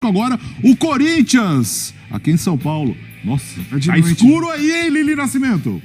agora o Corinthians, aqui em São Paulo. Nossa, tá escuro aí, hein, Lili Nascimento?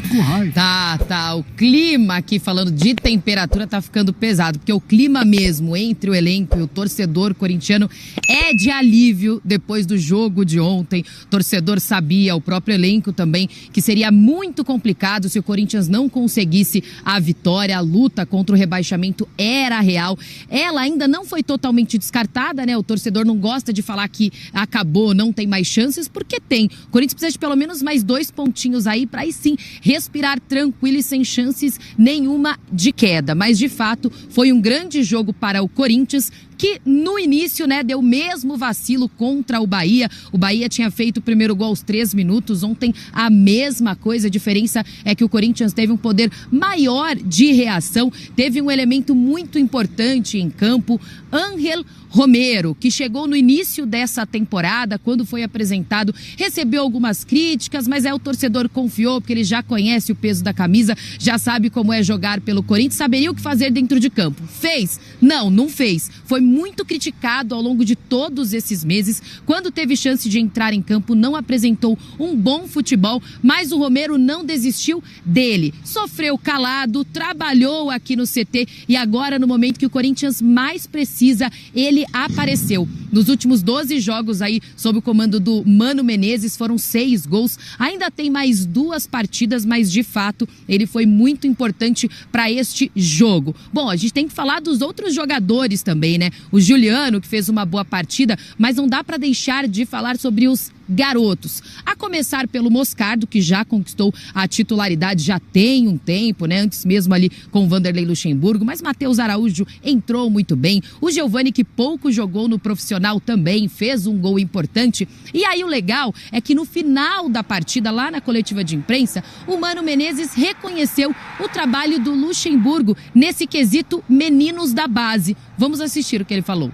Com raio. Tá. O clima aqui, falando de temperatura, tá ficando pesado. Porque o clima mesmo entre o elenco e o torcedor corintiano é de alívio depois do jogo de ontem. O torcedor sabia, o próprio elenco também, que seria muito complicado se o Corinthians não conseguisse a vitória. A luta contra o rebaixamento era real. Ela ainda não foi totalmente descartada, né? O torcedor não gosta de falar que acabou, não tem mais chances, porque tem. O Corinthians precisa de pelo menos mais 2 pontinhos aí para aí sim respirar tranquilo e sem chances nenhuma de queda. Mas, de fato, foi um grande jogo para o Corinthians, que no início, né, deu mesmo vacilo contra o Bahia. O Bahia tinha feito o primeiro gol aos 3 minutos. Ontem, a mesma coisa. A diferença é que o Corinthians teve um poder maior de reação. Teve um elemento muito importante em campo, Ángel Romero, que chegou no início dessa temporada, quando foi apresentado, recebeu algumas críticas, mas o torcedor confiou, porque ele já conhece o peso da camisa, já sabe como é jogar pelo Corinthians, saberia o que fazer dentro de campo. Fez? Não fez. Foi muito criticado ao longo de todos esses meses. Quando teve chance de entrar em campo, não apresentou um bom futebol, mas o Romero não desistiu dele. Sofreu calado, trabalhou aqui no CT e agora, no momento que o Corinthians mais precisa, ele apareceu. Nos últimos 12 jogos aí, sob o comando do Mano Menezes, foram 6 gols. Ainda tem mais 2 partidas, mas de fato ele foi muito importante para este jogo. Bom, a gente tem que falar dos outros jogadores também, né? O Juliano, que fez uma boa partida, mas não dá para deixar de falar sobre os garotos. A começar pelo Moscardo, que já conquistou a titularidade já tem um tempo, né? Antes mesmo ali com o Vanderlei Luxemburgo, mas Matheus Araújo entrou muito bem. O Giovani, que pouco jogou no profissional, também fez um gol importante. E aí o legal é que no final da partida, lá na coletiva de imprensa, o Mano Menezes reconheceu o trabalho do Luxemburgo nesse quesito meninos da base. Vamos assistir o que ele falou.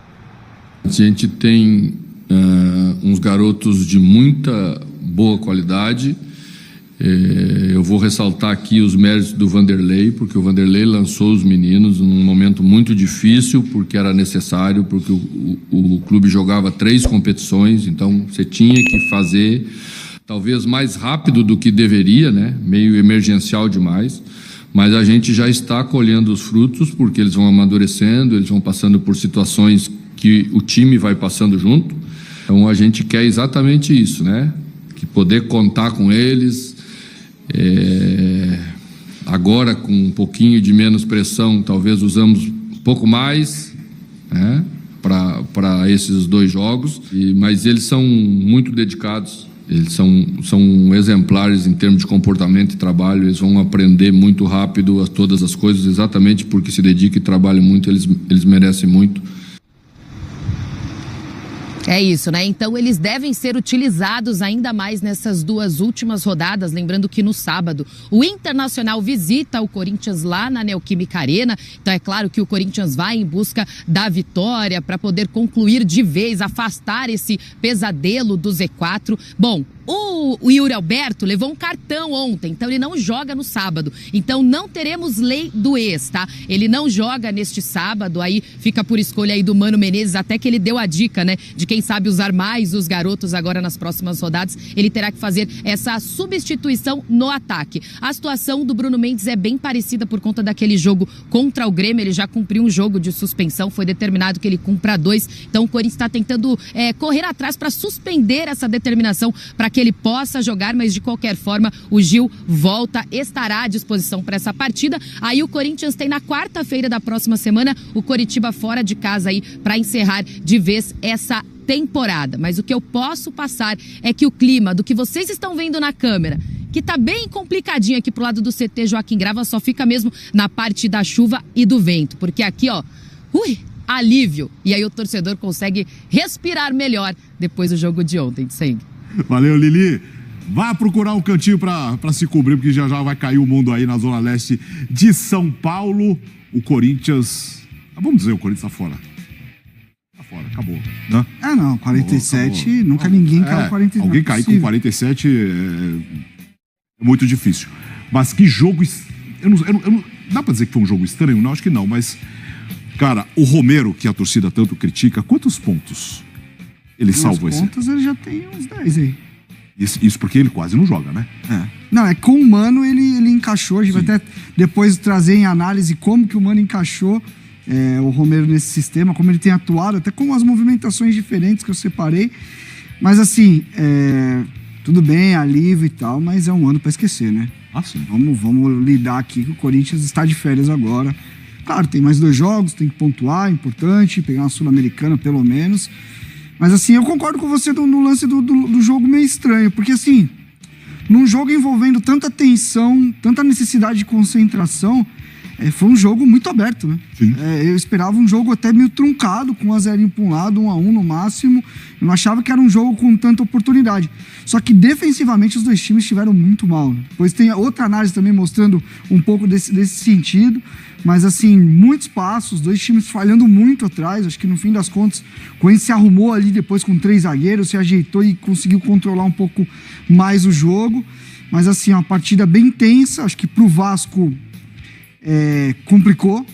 A gente tem uns garotos de muita boa qualidade. Eu vou ressaltar aqui os méritos do Vanderlei, porque o Vanderlei lançou os meninos num momento muito difícil, porque era necessário, porque o clube jogava 3 competições, então você tinha que fazer talvez mais rápido do que deveria, né? Meio emergencial demais, mas a gente já está colhendo os frutos, porque eles vão amadurecendo, eles vão passando por situações que o time vai passando junto. Então a gente quer exatamente isso, né? Que poder contar com eles, agora com um pouquinho de menos pressão, talvez usamos um pouco mais, né? Para esses 2 jogos, mas eles são muito dedicados, eles são exemplares em termos de comportamento e trabalho, eles vão aprender muito rápido todas as coisas, exatamente porque se dedicam e trabalham muito, eles merecem muito. É isso, né? Então eles devem ser utilizados ainda mais nessas 2 últimas rodadas. Lembrando que no sábado o Internacional visita o Corinthians lá na Neoquímica Arena. Então é claro que o Corinthians vai em busca da vitória para poder concluir de vez, afastar esse pesadelo do Z4. Bom, o Yuri Alberto levou um cartão ontem, então ele não joga no sábado. Então não teremos lei do ex, tá? Ele não joga neste sábado, aí fica por escolha aí do Mano Menezes, até que ele deu a dica, né, de quem sabe usar mais os garotos agora nas próximas rodadas. Ele terá que fazer essa substituição no ataque. A situação do Bruno Mendes é bem parecida por conta daquele jogo contra o Grêmio. Ele já cumpriu um jogo de suspensão, foi determinado que ele cumpra 2. Então o Corinthians está tentando correr atrás para suspender essa determinação, para que ele possa jogar, mas de qualquer forma o Gil volta, estará à disposição para essa partida. Aí o Corinthians tem na quarta-feira da próxima semana o Coritiba fora de casa aí para encerrar de vez essa temporada. Mas o que eu posso passar é que o clima do que vocês estão vendo na câmera, que tá bem complicadinho aqui pro lado do CT Joaquim Grava, só fica mesmo na parte da chuva e do vento, porque aqui, ó, alívio. E aí o torcedor consegue respirar melhor depois do jogo de ontem, de sangue. Valeu, Lili. Vá procurar um cantinho pra se cobrir, porque já vai cair o mundo aí na Zona Leste de São Paulo. O Corinthians... vamos dizer, o Corinthians tá fora. Tá fora, acabou, né? Não, 47, acabou. Nunca ninguém caiu 47. Alguém cair com 47 é muito difícil. Mas que jogo... Eu não, dá pra dizer que foi um jogo estranho? Não, acho que não, mas... Cara, o Romero, que a torcida tanto critica, quantos pontos ele salvou esse? Pontos ele já tem uns 10 aí. Isso porque ele quase não joga, né? Não, com o Mano ele encaixou. A gente vai até depois trazer em análise como que o Mano encaixou o Romero nesse sistema, como ele tem atuado, até com as movimentações diferentes que eu separei. Mas assim, tudo bem, alívio e tal, mas é um ano pra esquecer, né? Sim. Vamos lidar aqui que o Corinthians está de férias agora. Claro, tem mais 2 jogos, tem que pontuar, importante, pegar uma Sul-Americana pelo menos. Mas assim, eu concordo com você no lance do jogo meio estranho, porque assim, num jogo envolvendo tanta tensão, tanta necessidade de concentração, foi um jogo muito aberto, né? Sim. Eu esperava um jogo até meio truncado, com 1-0 para um lado, 1-1 no máximo. Eu não achava que era um jogo com tanta oportunidade. Só que defensivamente os 2 times estiveram muito mal, né? Depois tem outra análise também mostrando um pouco desse sentido. Mas assim, muitos passos, 2 times falhando muito atrás. Acho que no fim das contas, o Corinthians se arrumou ali depois com 3 zagueiros, se ajeitou e conseguiu controlar um pouco mais o jogo. Mas assim, uma partida bem tensa. Acho que pro Vasco complicou.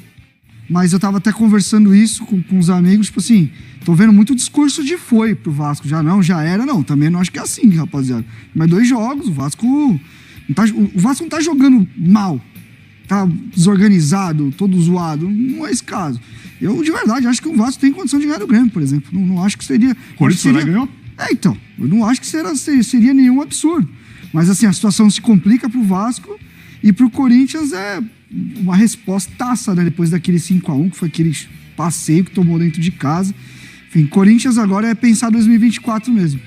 Mas eu tava até conversando isso com os amigos, tipo assim, tô vendo muito discurso de foi pro Vasco. Já era, não. Também não acho que é assim, rapaziada. Mas 2 jogos, o Vasco não tá jogando mal. Tá desorganizado, todo zoado. Não é esse caso. Eu, de verdade, acho que o Vasco tem condição de ganhar do Grêmio, por exemplo. Não acho que seria... O Corinthians ganhou? Então. Eu não acho que seria nenhum absurdo. Mas, assim, a situação se complica pro Vasco e pro Corinthians é uma respostaça, né? Depois daquele 5-1, que foi aquele passeio que tomou dentro de casa. Enfim, Corinthians agora é pensar 2024 mesmo.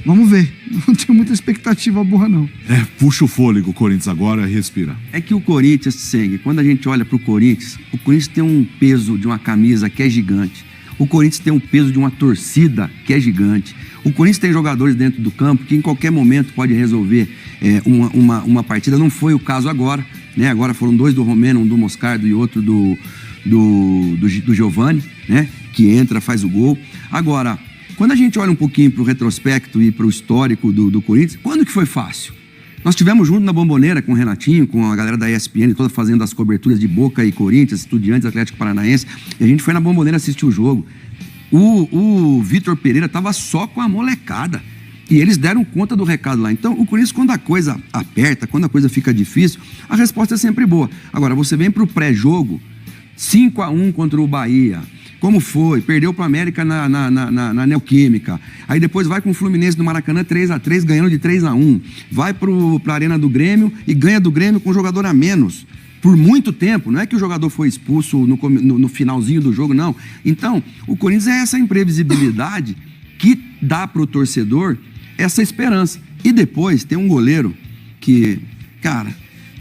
Vamos ver. Não tenho muita expectativa boa, não. Puxa o fôlego, o Corinthians agora, respira. É que o Corinthians, Seng, quando a gente olha pro Corinthians, o Corinthians tem um peso de uma camisa que é gigante. O Corinthians tem um peso de uma torcida que é gigante. O Corinthians tem jogadores dentro do campo que em qualquer momento pode resolver uma partida. Não foi o caso agora, né? Agora foram 2 do Romero, um do Moscardo e outro do Giovani, né? Que entra, faz o gol. Agora, quando a gente olha um pouquinho para o retrospecto e para o histórico do Corinthians, quando que foi fácil? Nós estivemos junto na Bomboneira com o Renatinho, com a galera da ESPN, toda fazendo as coberturas de Boca e Corinthians, Estudiantes, Atlético Paranaense, e a gente foi na Bomboneira assistir o jogo. O Vitor Pereira estava só com a molecada, e eles deram conta do recado lá. Então, o Corinthians, quando a coisa aperta, quando a coisa fica difícil, a resposta é sempre boa. Agora, você vem para o pré-jogo, 5-1 contra o Bahia. Como foi? Perdeu para o América na Neoquímica. Aí depois vai com o Fluminense no Maracanã 3-3, ganhando de 3-1. Vai para a Arena do Grêmio e ganha do Grêmio com um jogador a menos. Por muito tempo. Não é que o jogador foi expulso no finalzinho do jogo, não. Então, o Corinthians é essa imprevisibilidade que dá para o torcedor essa esperança. E depois tem um goleiro que, cara,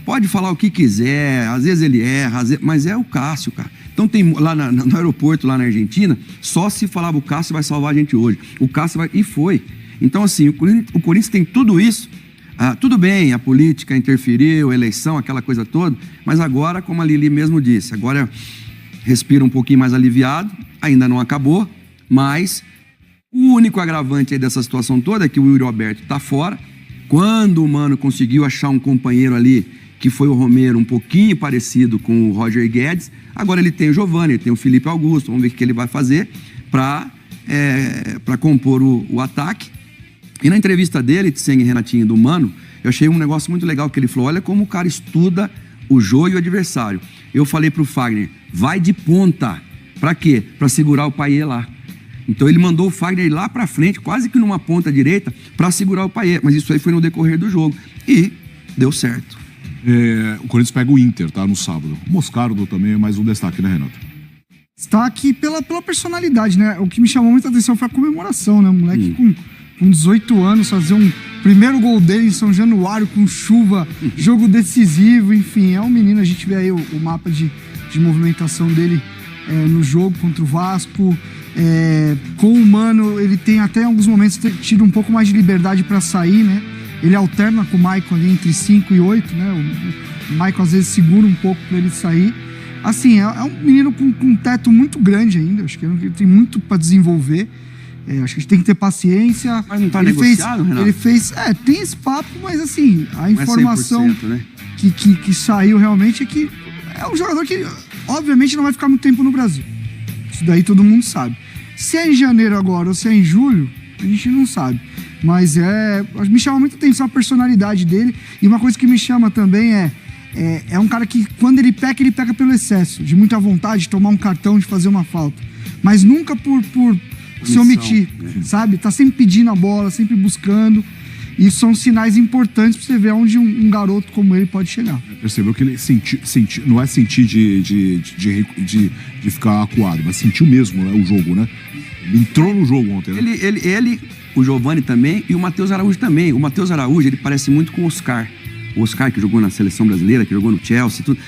pode falar o que quiser, às vezes ele erra, mas é o Cássio, cara. Então tem lá no aeroporto, lá na Argentina, só se falava o Cássio vai salvar a gente hoje. O Cássio vai... E foi. Então assim, o Corinthians tem tudo isso. Tudo bem, a política interferiu, a eleição, aquela coisa toda, mas agora, como a Lili mesmo disse, agora respira um pouquinho mais aliviado, ainda não acabou, mas o único agravante aí dessa situação toda é que o Yuri Alberto tá fora. Quando o Mano conseguiu achar um companheiro ali, que foi o Romero, um pouquinho parecido com o Roger Guedes, agora ele tem o Giovani, ele tem o Felipe Augusto, vamos ver o que ele vai fazer para compor o ataque. E na entrevista dele, Tseng Renatinho, do Mano, eu achei um negócio muito legal, que ele falou, olha como o cara estuda o jogo e o adversário. Eu falei pro Fagner, vai de ponta. Para quê? Para segurar o Payet lá. Então ele mandou o Fagner lá para frente, quase que numa ponta direita, para segurar o Payet. Mas isso aí foi no decorrer do jogo. E deu certo. O Corinthians pega o Inter, tá? No sábado. O Moscardo também é mais um destaque, né, Renato? Destaque pela personalidade, né? O que me chamou muita atenção foi a comemoração, né? O moleque com 18 anos, fazer um primeiro gol dele em São Januário, com chuva, jogo decisivo, enfim. É um menino, a gente vê aí o mapa de movimentação dele no jogo contra o Vasco. Com o Mano, ele tem até em alguns momentos tido um pouco mais de liberdade para sair, né? Ele alterna com o Maicon ali entre 5 e 8, né? O Maicon às vezes segura um pouco para ele sair. Assim, é um menino com um teto muito grande ainda. Acho que ele tem muito para desenvolver. Acho que a gente tem que ter paciência. Mas não tá negociado, Renato? Ele fez... tem esse papo, mas assim, a informação né? que saiu realmente é que é um jogador que obviamente não vai ficar muito tempo no Brasil. Isso daí todo mundo sabe. Se é em janeiro agora ou se é em julho, a gente não sabe. Mas me chama muita atenção a personalidade dele. E uma coisa que me chama também é um cara que, quando ele peca pelo excesso, de muita vontade de tomar um cartão, de fazer uma falta. Mas nunca por se omitir, sabe? Tá sempre pedindo a bola, sempre buscando. E são sinais importantes pra você ver onde um garoto como ele pode chegar. Percebeu que ele não é sentir de ficar acuado, mas sentiu mesmo, né, o jogo, né? Ele entrou no jogo ontem, né? Ele, o Giovani também e o Matheus Araújo também. O Matheus Araújo, ele parece muito com o Oscar. O Oscar que jogou na seleção brasileira, que jogou no Chelsea, tudo.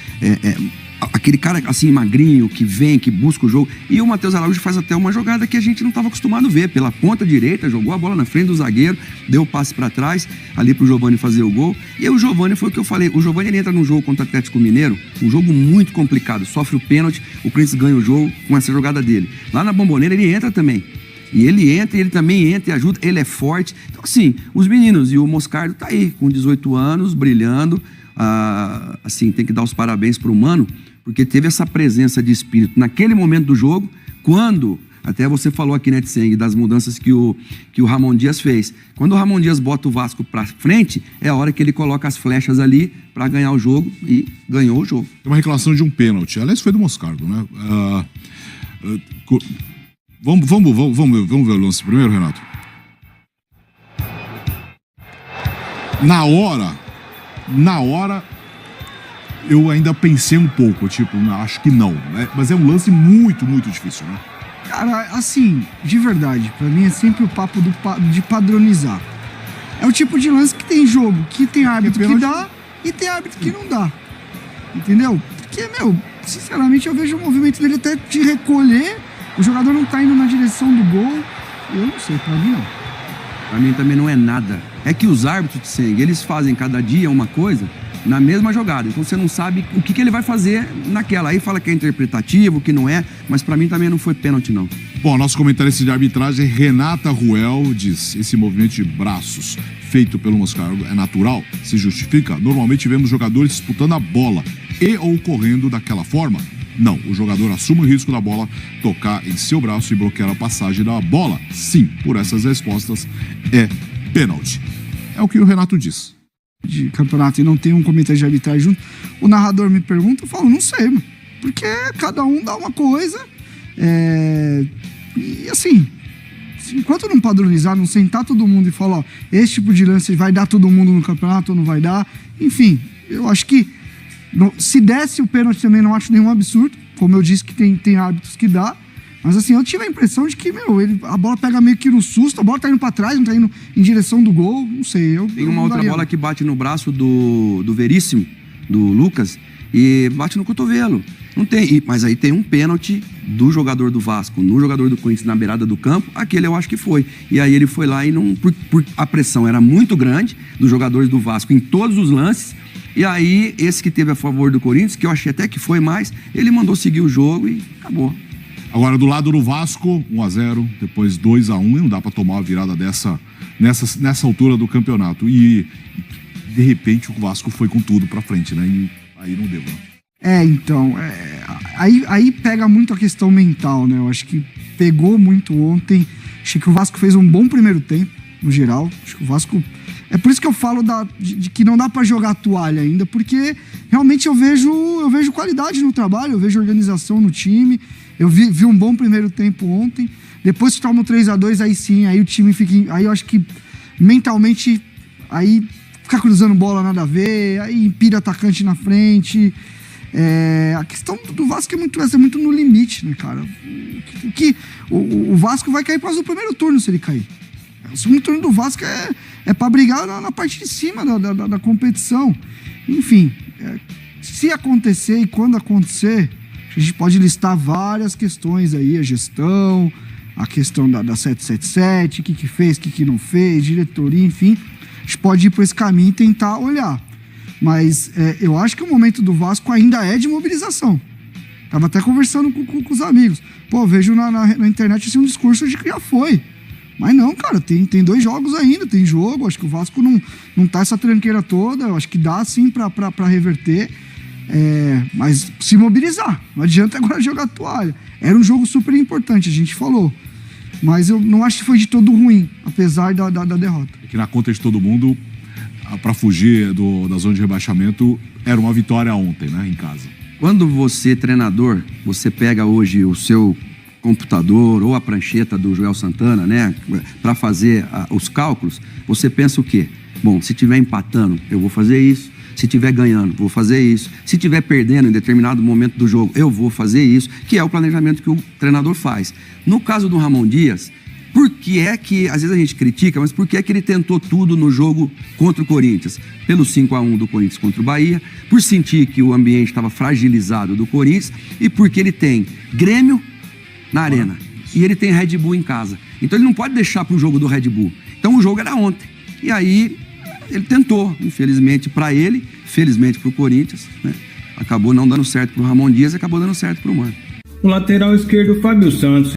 Aquele cara assim, magrinho, que vem, que busca o jogo. E o Matheus Araújo faz até uma jogada que a gente não estava acostumado a ver. Pela ponta direita, jogou a bola na frente do zagueiro, deu o passe para trás, ali pro Giovani fazer o gol. E o Giovani, foi o que eu falei, o Giovani ele entra num jogo contra o Atlético Mineiro, um jogo muito complicado, sofre o pênalti, o Corinthians ganha o jogo com essa jogada dele. Lá na Bombonera ele entra também. E ele entra, e ele também entra e ajuda, ele é forte. Então assim, os meninos, e o Moscardo tá aí, com 18 anos, brilhando. Assim, tem que dar os parabéns pro Mano, porque teve essa presença de espírito naquele momento do jogo, quando, até você falou aqui, né, Tseng, das mudanças que o Ramon Dias fez. Quando o Ramon Dias bota o Vasco pra frente, é a hora que ele coloca as flechas ali pra ganhar o jogo, e ganhou o jogo. Tem uma reclamação de um pênalti, aliás foi do Moscardo, né? Vamos ver o lance primeiro, Renato? Na hora, eu ainda pensei um pouco, tipo, acho que não, né? Mas é um lance muito, muito difícil, né? Cara, assim, de verdade, pra mim é sempre o papo de padronizar. É o tipo de lance que tem jogo, que tem árbitro que dá e tem árbitro que não dá. Entendeu? Porque, sinceramente, eu vejo o movimento dele até de recolher, o jogador não tá indo na direção do gol. Eu não sei, pra mim não. Pra mim também não é nada. É que os árbitros de sangue, eles fazem cada dia uma coisa na mesma jogada. Então você não sabe o que ele vai fazer naquela. Aí fala que é interpretativo, que não é, mas pra mim também não foi pênalti, não. Bom, nosso comentarista de arbitragem, Renata Ruel, diz: esse movimento de braços feito pelo Moscardo é natural? Se justifica? Normalmente vemos jogadores disputando a bola ou correndo daquela forma. Não, o jogador assume o risco da bola tocar em seu braço e bloquear a passagem da bola. Sim, por essas respostas, é pênalti. É o que o Renato diz. De campeonato e não tem um comentário de arbitragem junto, o narrador me pergunta, eu falo, não sei, mano. Porque cada um dá uma coisa. E assim, enquanto não padronizar, não sentar todo mundo e falar, ó, esse tipo de lance vai dar todo mundo no campeonato ou não vai dar. Enfim, eu acho que se desse o pênalti também não acho nenhum absurdo. Como eu disse que tem árbitros que dá. Mas assim, eu tive a impressão de que, a bola pega meio que no susto, a bola tá indo pra trás, não tá indo em direção do gol, não sei. Tem uma outra bola que bate no braço do Veríssimo, do Lucas, e bate no cotovelo. Não tem, mas aí tem um pênalti do jogador do Vasco, no jogador do Corinthians na beirada do campo, aquele eu acho que foi. E aí ele foi lá e a pressão era muito grande dos jogadores do Vasco em todos os lances. E aí, esse que teve a favor do Corinthians, que eu achei até que foi mais, ele mandou seguir o jogo e acabou. Agora, do lado do Vasco, 1-0, depois 2-1, e não dá pra tomar uma virada dessa nessa altura do campeonato. E, de repente, o Vasco foi com tudo pra frente, né? E aí não deu, né? Então, aí pega muito a questão mental, né? Eu acho que pegou muito ontem. Achei que o Vasco fez um bom primeiro tempo, no geral. Acho que o Vasco... É por isso que eu falo de que não dá pra jogar a toalha ainda, porque realmente eu vejo qualidade no trabalho, eu vejo organização no time. Eu vi um bom primeiro tempo ontem. Depois que toma o 3-2, aí sim, aí o time fica... Aí eu acho que mentalmente, aí fica cruzando bola nada a ver, aí empira atacante na frente. A questão do Vasco é muito no limite, né, cara? O Vasco vai cair por causa do primeiro turno se ele cair. O segundo turno do Vasco é pra brigar na parte de cima da competição. Enfim, se acontecer e quando acontecer, a gente pode listar várias questões aí, a gestão, a questão da 777, o que fez, o que não fez, diretoria, enfim. A gente pode ir por esse caminho e tentar olhar. Mas eu acho que o momento do Vasco ainda é de mobilização. Tava até conversando com os amigos. Pô, vejo na internet assim, um discurso de que já foi. Mas não, cara, tem 2 jogos ainda, tem jogo. Acho que o Vasco não tá essa tranqueira toda. Acho que dá sim pra reverter. Mas se mobilizar, não adianta agora jogar toalha. Era um jogo super importante, a gente falou. Mas eu não acho que foi de todo ruim, apesar da derrota. Que na conta de todo mundo, para fugir da zona de rebaixamento, era uma vitória ontem, né, em casa. Quando você, treinador, você pega hoje o seu computador ou a prancheta do Joel Santana, né, para fazer os cálculos, você pensa o quê? Bom, se estiver empatando, eu vou fazer isso. Se estiver ganhando, vou fazer isso. Se estiver perdendo em determinado momento do jogo, eu vou fazer isso, que é o planejamento que o treinador faz. No caso do Ramon Dias, por que é que, às vezes a gente critica, mas por que é que ele tentou tudo no jogo contra o Corinthians? Pelo 5-1 do Corinthians contra o Bahia, por sentir que o ambiente estava fragilizado do Corinthians e porque ele tem Grêmio na arena e ele tem Red Bull em casa. Então ele não pode deixar para o jogo do Red Bull. Então o jogo era ontem. E aí ele tentou, infelizmente para ele, felizmente para o Corinthians, né? Acabou não dando certo para o Ramon Dias e acabou dando certo para o Mano. O lateral esquerdo Fábio Santos